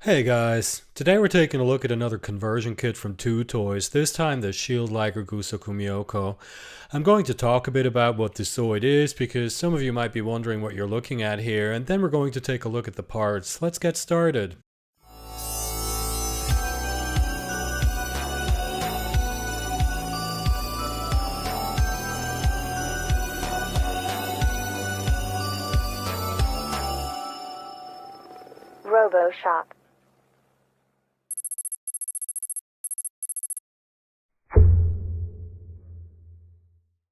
Hey guys, today we're taking a look at another conversion kit from Two Toys, this time the Shield Liger Gusoku Myokoh. I'm going to talk a bit about what the Zoid is because some of you might be wondering what you're looking at here, and then we're going to take a look at the parts. Let's get started. Robo Shop.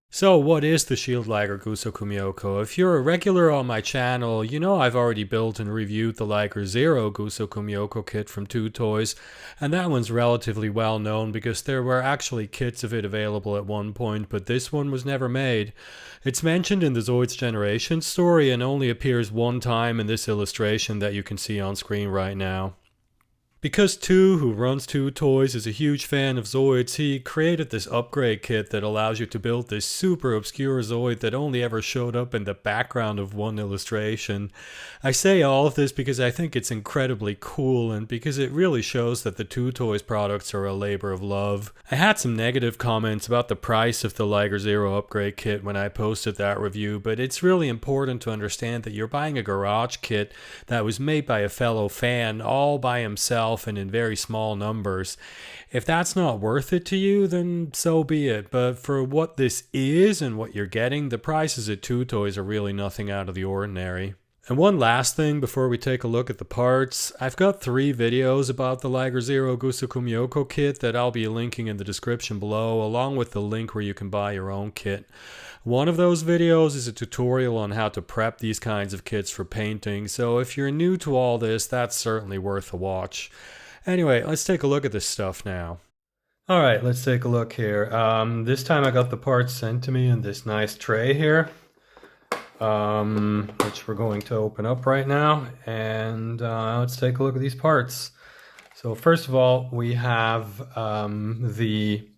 So what is the Shield Liger Gusoku Myokoh? If you're a regular on my channel, you know I've already built and reviewed the Liger Zero Gusoku Myokoh kit from Two Toys, and that one's relatively well known because there were actually kits of it available at one point, but this one was never made. It's mentioned in the Zoid's Generation story and only appears one time in this illustration that you can see on screen right now. Because Two, who runs Two Toys, is a huge fan of Zoids, he created this upgrade kit that allows you to build this super obscure Zoid that only ever showed up in the background of one illustration. I say all of this because I think it's incredibly cool and because it really shows that the Two Toys products are a labor of love. I had some negative comments about the price of the Liger Zero upgrade kit when I posted that review, but it's really important to understand that you're buying a garage kit that was made by a fellow fan all by himself and in very small numbers. If that's not worth it to you, then so be it. But for what this is and what you're getting, the prices at Two Toys are really nothing out of the ordinary. And one last thing before we take a look at the parts, I've got 3 videos about the Liger Zero Gusoku Myokoh kit that I'll be linking in the description below, along with the link where you can buy your own kit. One of those videos is a tutorial on how to prep these kinds of kits for painting, so if you're new to all this, that's certainly worth a watch. Anyway, let's take a look at this stuff now. Alright, let's take a look here. This time I got the parts sent to me in this nice tray here, which we're going to open up right now, and let's take a look at these parts. So first of all, we have the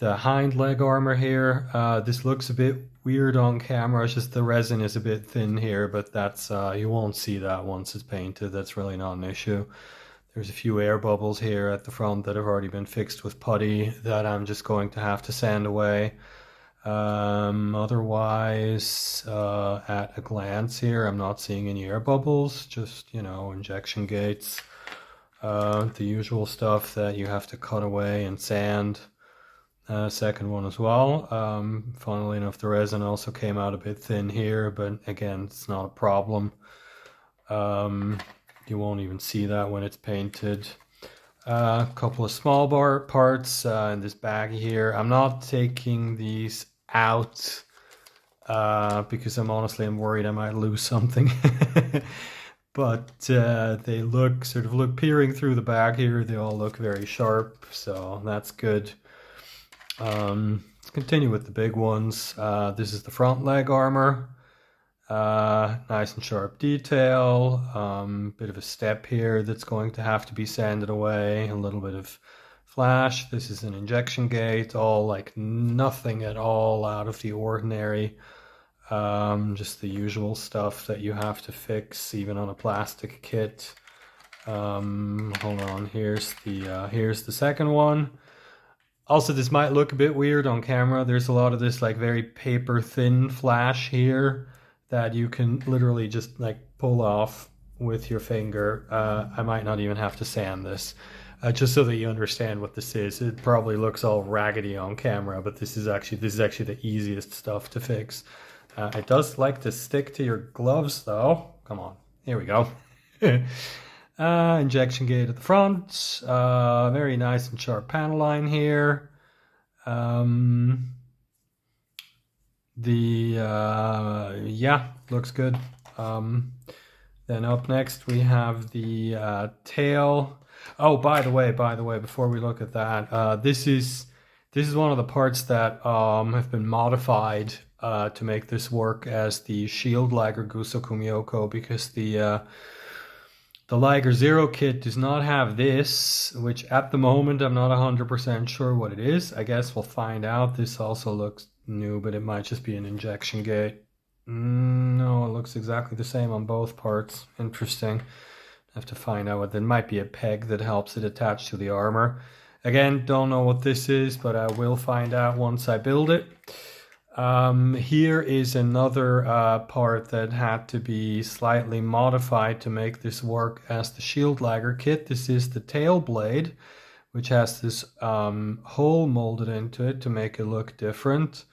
hind leg armor here. This looks a bit weird on camera. It's just the resin is a bit thin here, but that's you won't see that once it's painted. That's really not an issue. There's a few air bubbles here at the front that have already been fixed with putty that I'm just going to have to sand away. Otherwise, at a glance here, I'm not seeing any air bubbles, just, injection gates. The usual stuff that you have to cut away and sand. Second one as well. Funnily enough, the resin also came out a bit thin here, but again, it's not a problem. You won't even see that when it's painted. A couple of small parts in this bag here. I'm not taking these out because I'm worried I might lose something. But they look peering through the bag here. They all look very sharp, so that's good. Let's continue with the big ones. This is the front leg armor. Nice and sharp detail. Bit of a step here that's going to have to be sanded away. A little bit of flash. This is an injection gate. All like nothing at all out of the ordinary. Just the usual stuff that you have to fix even on a plastic kit. Hold on. Here's the second one. Also, this might look a bit weird on camera. There's a lot of this like very paper thin flash here that you can literally just like pull off with your finger. I might not even have to sand this, just so that you understand what this is. It probably looks all raggedy on camera, but this is actually the easiest stuff to fix. It does like to stick to your gloves though. Come on, here we go. Injection gate at the front. Very nice and sharp panel line here. Looks good. Then up next we have the tail. Oh, by the way, before we look at that, this is one of the parts that have been modified to make this work as the Shield Liger Gusoku Myokoh, because the Liger Zero kit does not have this, which at the moment I'm not 100% sure what it is. I guess we'll find out. This also looks new, but it might just be an injection gate. No, it looks exactly the same on both parts. Interesting. have to find out what, there might be a peg that helps it attach to the armor. Again, don't know what this is, but I will find out once I build it. Here is another part that had to be slightly modified to make this work as the shield Liger kit. This is the tail blade, which has this hole molded into it to make it look different.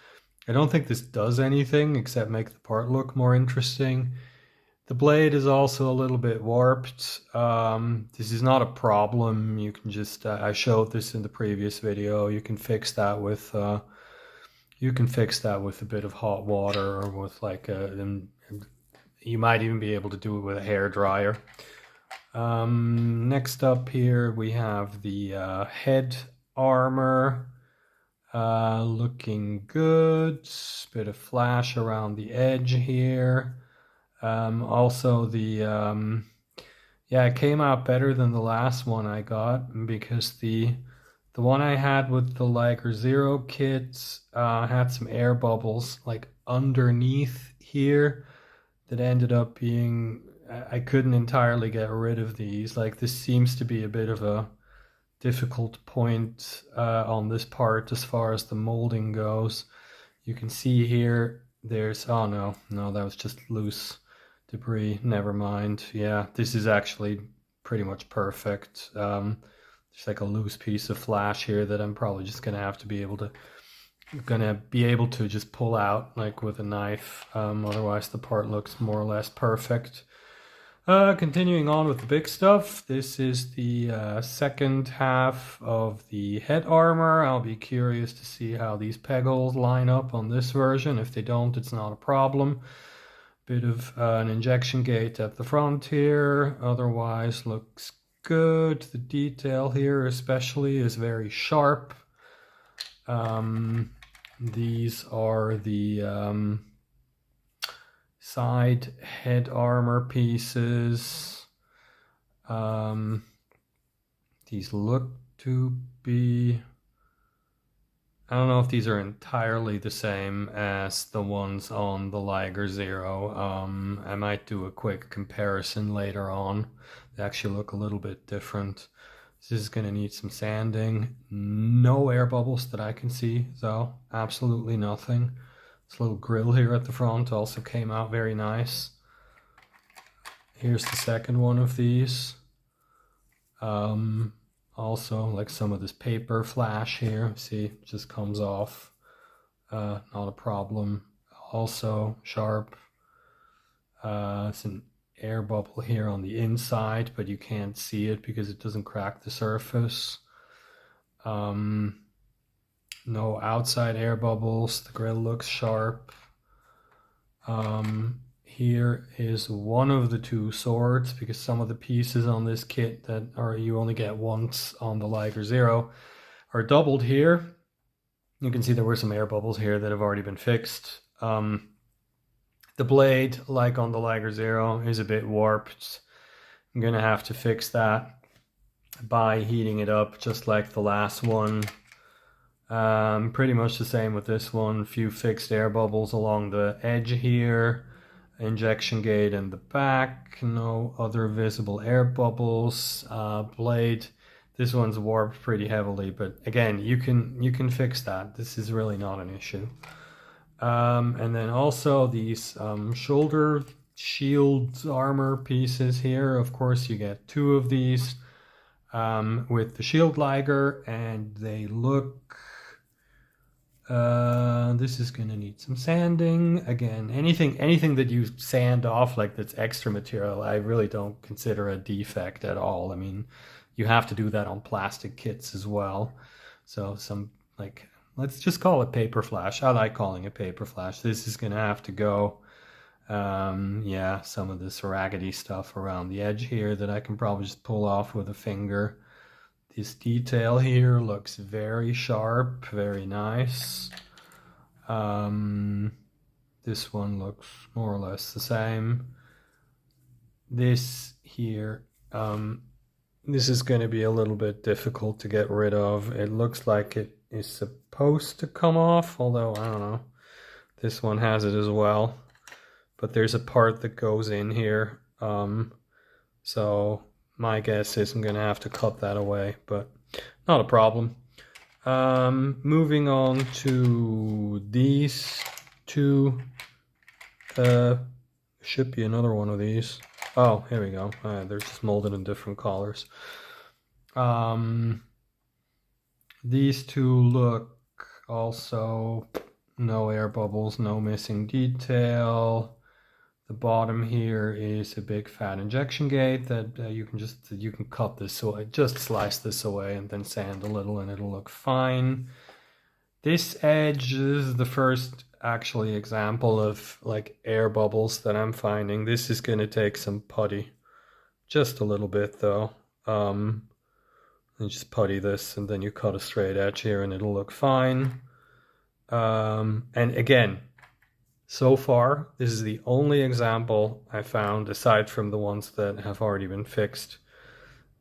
I don't think this does anything except make the part look more interesting. The blade is also a little bit warped. This is not a problem. You can just, I showed this in the previous video. You can fix that with a bit of hot water, or with like you might even be able to do it with a hair dryer. Next up here we have the head armor. Looking good. Bit of flash around the edge here. Also the yeah, it came out better than the last one I got, because the one I had with the Liger Zero kits had some air bubbles like underneath here that ended up being, I couldn't entirely get rid of these. Like, this seems to be a bit of a difficult point on this part as far as the molding goes. You can see here there's, oh no, that was just loose debris, never mind. Yeah, this is actually pretty much perfect. There's like a loose piece of flash here that I'm probably just gonna be able to just pull out like with a knife. Otherwise the part looks more or less perfect. Continuing on with the big stuff, this is the second half of the head armor. I'll be curious to see how these peg holes line up on this version. If they don't, it's not a problem. Bit of an injection gate at the front here. Otherwise looks good. The detail here especially is very sharp. These are the side head armor pieces. These look to be, I don't know if these are entirely the same as the ones on the Liger Zero. I might do a quick comparison later on. They actually look a little bit different. This is going to need some sanding. No air bubbles that I can see, though. Absolutely nothing. This little grill here at the front also came out very nice. Here's the second one of these. Also, like some of this paper flash here, see, it just comes off. Not a problem. Also sharp. It's an air bubble here on the inside, but you can't see it because it doesn't crack the surface. No outside air bubbles. The grill looks sharp. Here is one of the two swords, because some of the pieces on this kit that are you only get once on the Liger Zero are doubled here. You can see there were some air bubbles here that have already been fixed. The blade, like on the Liger Zero, is a bit warped. I'm gonna have to fix that by heating it up, just like the last one. Pretty much the same with this one. A few fixed air bubbles along the edge here. Injection gate in the back. No other visible air bubbles. Blade. This one's warped pretty heavily, but again, you can fix that. This is really not an issue. And then also these shoulder shield armor pieces here. Of course, you get two of these with the shield Liger, and they look. This is gonna need some sanding. Again, anything that you sand off, like that's extra material, I really don't consider a defect at all. I mean, you have to do that on plastic kits as well. So some, like, let's just call it paper flash. I like calling it paper flash. This is gonna have to go. Yeah, some of this raggedy stuff around the edge here that I can probably just pull off with a finger. This detail here looks very sharp, very nice. This one looks more or less the same. This here, this is going to be a little bit difficult to get rid of. It looks like it is supposed to come off, although I don't know. This one has it as well. But there's a part that goes in here. So my guess is I'm going to have to cut that away, but not a problem. Moving on to these two. Should be another one of these. Oh, here we go. They're just molded in different colors. These two look also no air bubbles, no missing detail. The bottom here is a big fat injection gate that you can cut this away, just slice this away and then sand a little and it'll look fine. This edge is the first actually example of like air bubbles that I'm finding. This is going to take some putty, just a little bit though. And just putty this and then you cut a straight edge here and it'll look fine. And again, so far, this is the only example I found, aside from the ones that have already been fixed,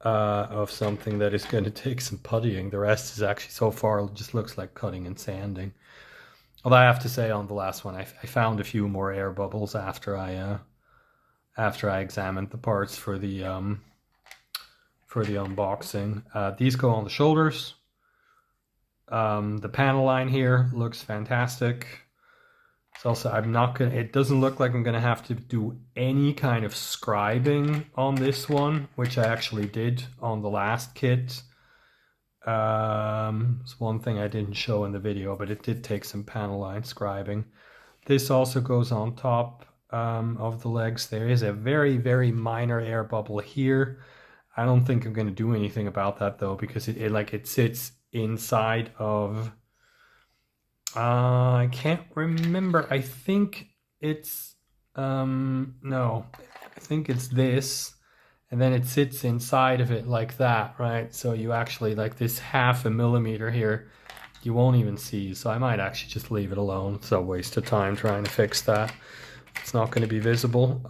of something that is going to take some puttying. The rest is actually, so far, just looks like cutting and sanding. Although I have to say, on the last one, I found a few more air bubbles after I examined the parts for the unboxing. These go on the shoulders. The panel line here looks fantastic. It's also, it doesn't look like I'm going to have to do any kind of scribing on this one, which I actually did on the last kit. It's one thing I didn't show in the video, but it did take some panel line scribing. This also goes on top of the legs. There is a very, very minor air bubble here. I don't think I'm going to do anything about that though, because it sits inside of... I can't remember. I think it's no, I think it's this, and then it sits inside of it like that, right? So you actually, like this 0.5 millimeter here, you won't even see. So I might actually just leave it alone. It's a waste of time trying to fix that. It's not going to be visible.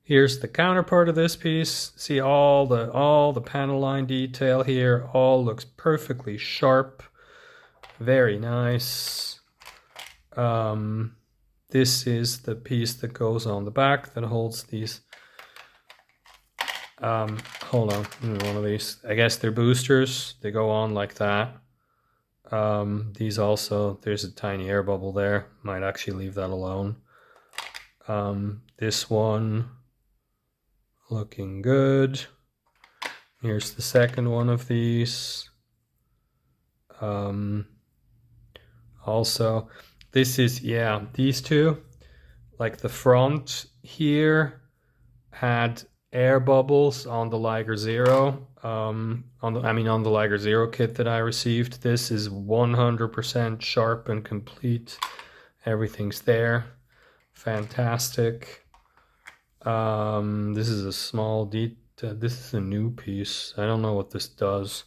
Here's the counterpart of this piece. See all the panel line detail here. All looks perfectly sharp. Very nice. This is the piece that goes on the back that holds these. Hold on, one of these. I guess they're boosters. They go on like that. These also, there's a tiny air bubble there. Might actually leave that alone. This one, looking good. Here's the second one of these. Also, this is, yeah, these two, like the front here had air bubbles on the Liger Zero, on the Liger Zero kit that I received. This is 100% sharp and complete. Everything's there. Fantastic. This is a small this is a new piece. I don't know what this does.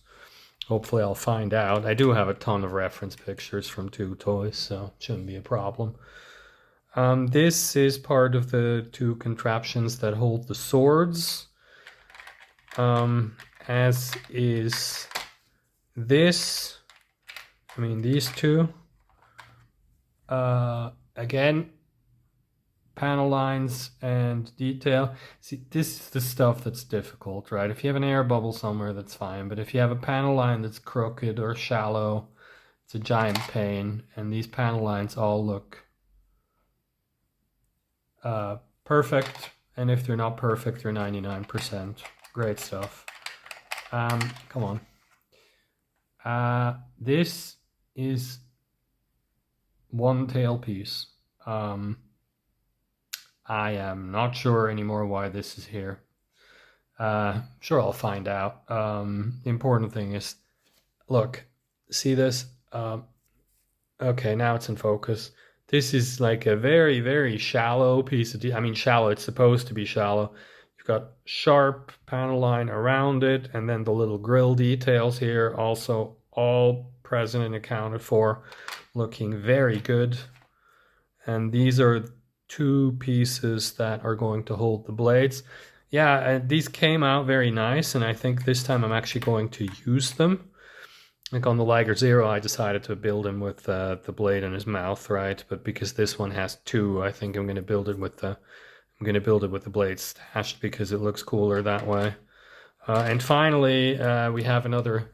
Hopefully I'll find out. I do have a ton of reference pictures from 2 toys, so it shouldn't be a problem. This is part of the 2 contraptions that hold the swords. As is this. I mean, these 2. Again, panel lines and detail. See, this is the stuff that's difficult, right? If you have an air bubble somewhere, that's fine. But if you have a panel line that's crooked or shallow, it's a giant pain. And these panel lines all look perfect. And if they're not perfect, they're 99%. Great stuff. Come on. This is one tail piece. I am not sure anymore why this is here. Sure, I'll find out. The important thing is, look, see this? Okay, now it's in focus. This is like a very, very shallow piece of, shallow, it's supposed to be shallow. You've got sharp panel line around it, and then the little grill details here also all present and accounted for, looking very good. And these are 2 pieces that are going to hold the blades. Yeah, these came out very nice, and I think this time I'm actually going to use them. Like on the Liger Zero, I decided to build him with the blade in his mouth, right? But because this one has 2, I think I'm going to build it with the blade stashed because it looks cooler that way. And finally, we have another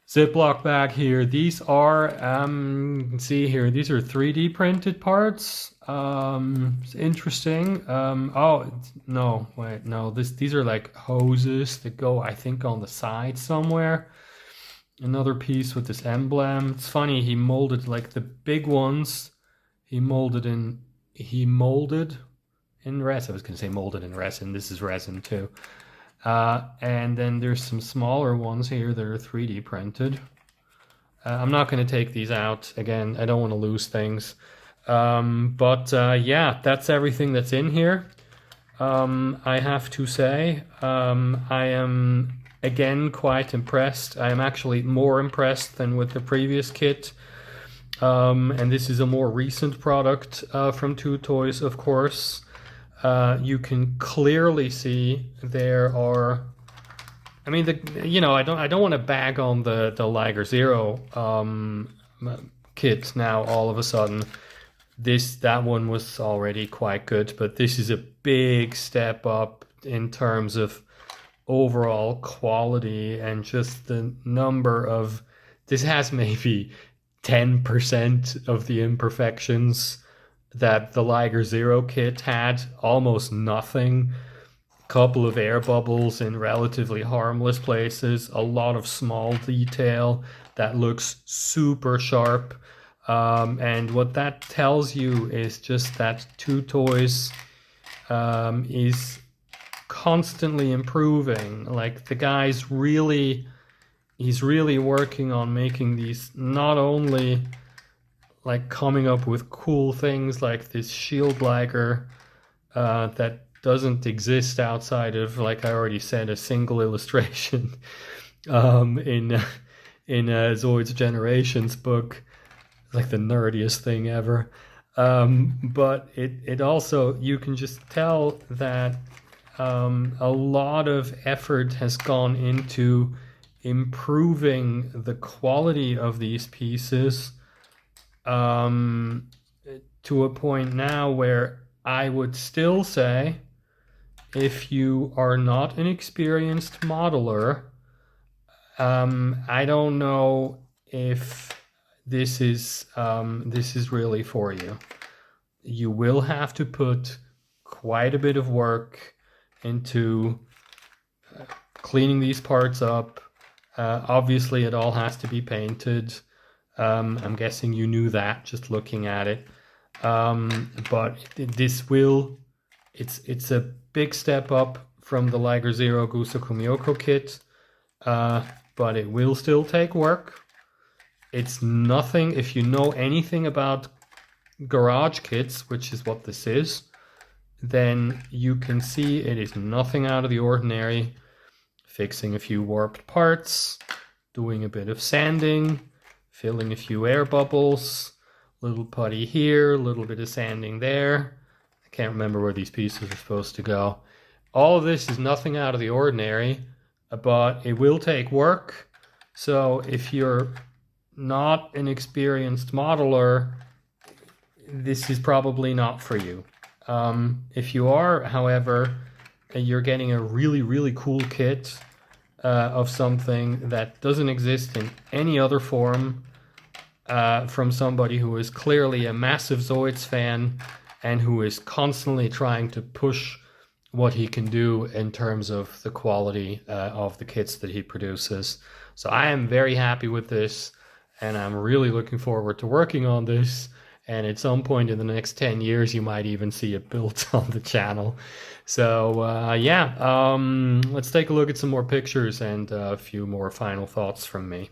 Ziploc bag here. These are, you can see here, these are 3D printed parts. It's interesting. Oh, no, wait, no, these are like hoses that go, I think, on the side somewhere. Another piece with this emblem. It's funny, he molded like the big ones. He molded in resin. I was going to say molded in resin. This is resin too. And then there's some smaller ones here that are 3D printed. I'm not going to take these out. Again, I don't want to lose things. Yeah, that's everything that's in here. I have to say, I am again quite impressed. I am actually more impressed than with the previous kit. And this is a more recent product from Two Toys, of course. You can clearly see there are, I mean, I don't want to bag on the Liger Zero kit now all of a sudden. That one was already quite good, but this is a big step up in terms of overall quality and just the number of, this has maybe 10% of the imperfections that the Liger Zero kit had. Almost nothing. A couple of air bubbles in relatively harmless places. A lot of small detail that looks super sharp. And what that tells you is just that Two Toys is constantly improving. Like, the guy's he's really working on making these, not only like coming up with cool things like this shield Liger that doesn't exist outside of, like I already said, a single illustration in Zoid's Generations book. It's like the nerdiest thing ever. But it also, you can just tell that a lot of effort has gone into improving the quality of these pieces to a point now where I would still say, if you are not an experienced modeler, I don't know if this is really for you. You will have to put quite a bit of work into cleaning these parts up. Obviously, it all has to be painted. I'm guessing you knew that just looking at it. But it's a big step up from the Liger Zero Gusoku Myokoh kit, but it will still take work. It's nothing, if you know anything about garage kits, which is what this is, then you can see it is nothing out of the ordinary. Fixing a few warped parts, doing a bit of sanding, filling a few air bubbles, little putty here, a little bit of sanding there. I can't remember where these pieces are supposed to go. All of this is nothing out of the ordinary, but it will take work. So if you're not an experienced modeler, this is probably not for you. If you are, however, you're getting a really, really cool kit of something that doesn't exist in any other form, from somebody who is clearly a massive Zoids fan and who is constantly trying to push what he can do in terms of the quality of the kits that he produces. So I am very happy with this, and I'm really looking forward to working on this. And at some point in the next 10 years, you might even see it built on the channel. So let's take a look at some more pictures and a few more final thoughts from me.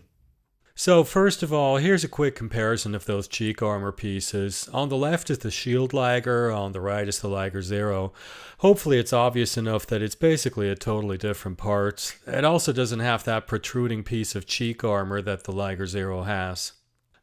So first of all, here's a quick comparison of those cheek armor pieces. On the left is the shield Liger, on the right is the Liger Zero. Hopefully it's obvious enough that it's basically a totally different part. It also doesn't have that protruding piece of cheek armor that the Liger Zero has.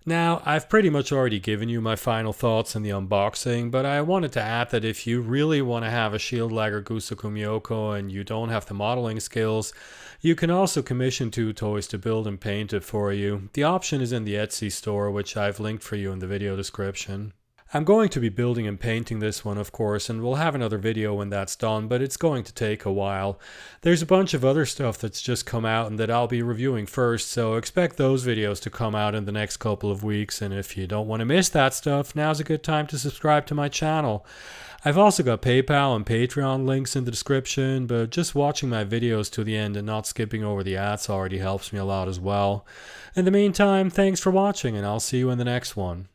Now, I've pretty much already given you my final thoughts in the unboxing, but I wanted to add that if you really want to have a shield Liger Gusoku Myokoh and you don't have the modeling skills, you can also commission Two Toys to build and paint it for you. The option is in the Etsy store, which I've linked for you in the video description. I'm going to be building and painting this one, of course, and we'll have another video when that's done, but it's going to take a while. There's a bunch of other stuff that's just come out and that I'll be reviewing first, so expect those videos to come out in the next couple of weeks, and if you don't want to miss that stuff, now's a good time to subscribe to my channel. I've also got PayPal and Patreon links in the description, but just watching my videos to the end and not skipping over the ads already helps me a lot as well. In the meantime, thanks for watching, and I'll see you in the next one.